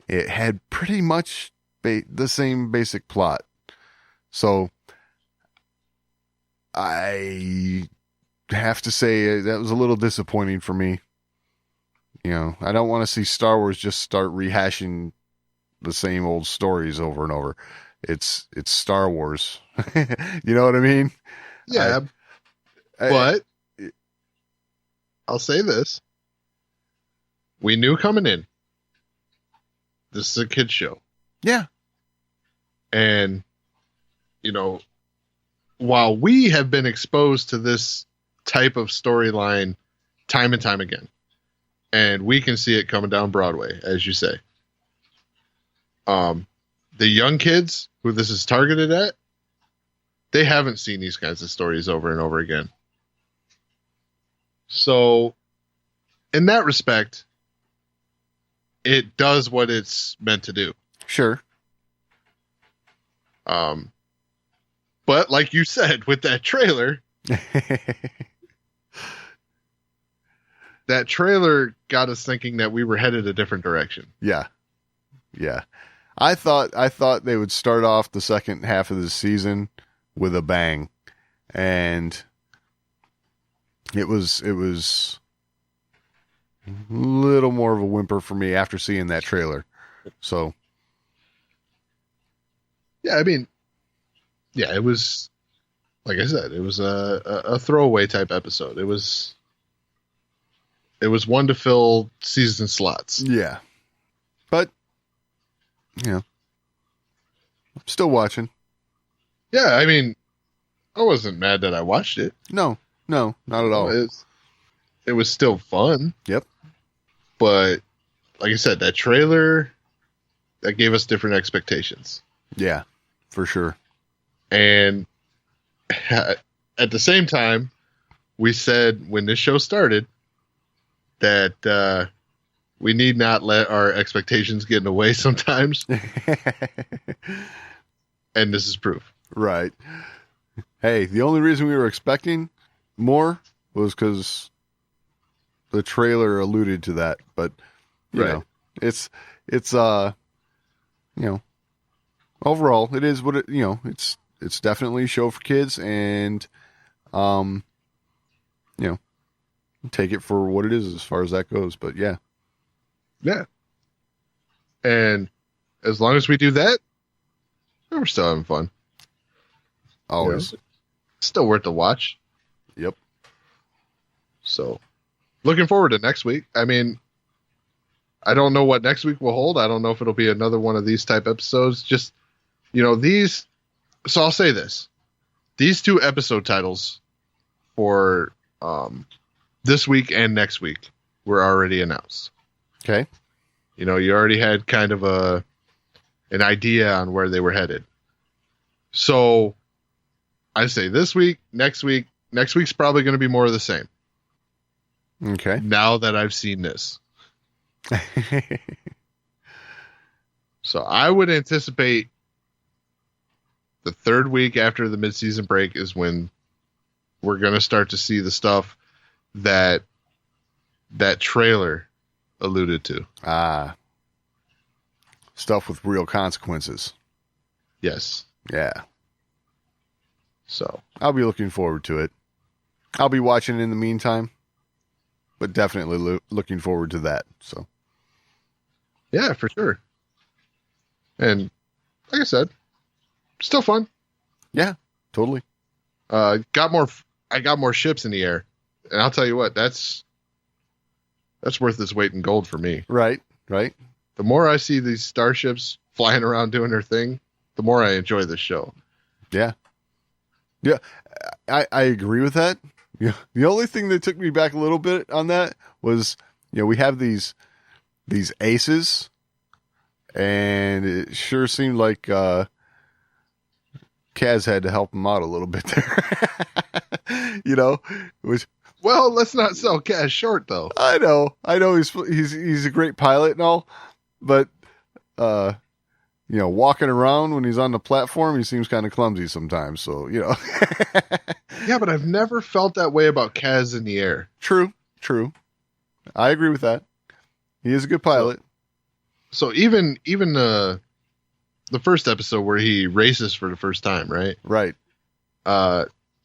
It had pretty much the same basic plot. So I have to say that was a little disappointing for me. You know, I don't want to see Star Wars just start rehashing the same old stories over and over. It's Star Wars. You know what I mean? Yeah. But I'll say this. We knew coming in, this is a kid's show. Yeah. And, you know, while we have been exposed to this type of storyline time and time again, and we can see it coming down Broadway, as you say, the young kids who this is targeted at, they haven't seen these kinds of stories over and over again. So, in that respect, it does what it's meant to do. Sure. But like you said, with that trailer, that trailer got us thinking that we were headed a different direction. Yeah. Yeah. I thought they would start off the second half of the season with a bang. And it was a little more of a whimper for me after seeing that trailer. So yeah, I mean, yeah, it was, like I said, it was a throwaway type episode. It was one to fill season slots. yeah. But you know, I'm still watching. Yeah, I mean, I wasn't mad that I watched it. No, not at all. it was still fun. Yep. But like I said, that trailer, that gave us different expectations. Yeah, for sure. And at the same time, we said when this show started that we need not let our expectations get in the way sometimes. And this is proof. Right. Hey, the only reason we were expecting more was because the trailer alluded to that. But, you know, it's overall, it is what it, it's definitely a show for kids, and, take it for what it is as far as that goes. But yeah. Yeah. And as long as we do that, we're still having fun. Always. Still worth the watch. Yep. So, looking forward to next week. I mean, I don't know what next week will hold. I don't know if it'll be another one of these type episodes. Just, these. So I'll say this. These 2 episode titles for this week and next week were already announced. Okay. You already had kind of an idea on where they were headed. So I say this week, next week's probably going to be more of the same. Okay. Now that I've seen this. So I would anticipate the 3rd week after the midseason break is when we're going to start to see the stuff that trailer alluded to. Stuff with real consequences. Yes. Yeah. So I'll be looking forward to it. I'll be watching in the meantime, but definitely looking forward to that. So yeah, for sure. And like I said, still fun. Yeah, totally. I got more ships in the air, and I'll tell you what, that's worth its weight in gold for me. Right. The more I see these starships flying around doing their thing, the more I enjoy this show. Yeah. I agree with that. Yeah. The only thing that took me back a little bit on that was, we have these aces, and it sure seemed like Kaz had to help him out a little bit there. Well, let's not sell Kaz short, though. I know he's a great pilot and all, but walking around when he's on the platform, he seems kind of clumsy sometimes. So Yeah, but I've never felt that way about Kaz in the air. True. I agree with that. He is a good pilot. So even the first episode where he races for the first time, right? Right.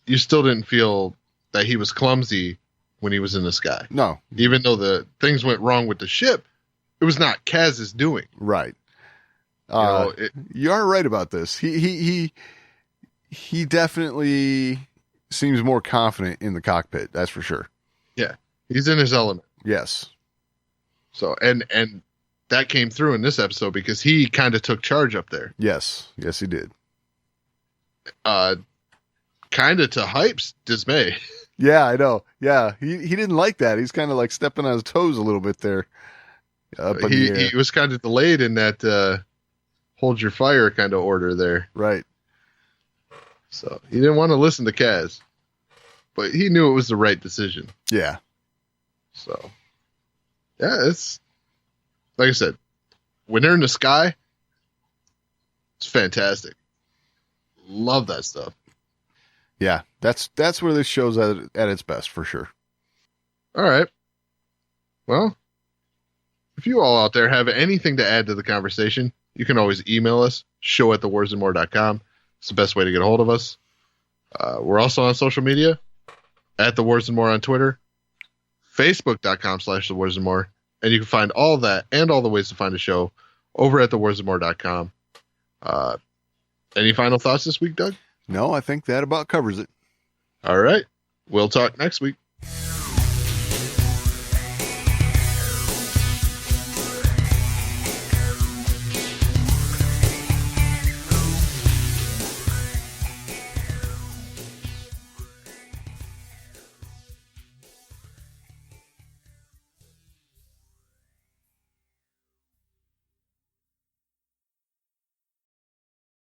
You still didn't feel that he was clumsy when he was in the sky. No. Even though the things went wrong with the ship, it was not Kaz's doing. Right. You are right about this. He definitely seems more confident in the cockpit. That's for sure. Yeah. He's in his element. Yes. So, and that came through in this episode because he kind of took charge up there. Yes, he did. Kind of to Hype's dismay. Yeah, I know. Yeah, he didn't like that. He's kind of like stepping on his toes a little bit there. He was kind of delayed in that hold your fire kind of order there. Right. So he didn't want to listen to Kaz, but he knew it was the right decision. Yeah. So, yeah, it's like I said, when they're in the sky, it's fantastic. Love that stuff. Yeah, that's where this show's at its best for sure. All right. Well, if you all out there have anything to add to the conversation, you can always email us, show@thewarsandmore.com. It's the best way to get a hold of us. We're also on social media, @thewarsandmore on Twitter, facebook.com/thewarsandmore, and you can find all that and all the ways to find the show over at thewarsandmore.com. Any final thoughts this week, Doug? No, I think that about covers it. All right. We'll talk next week.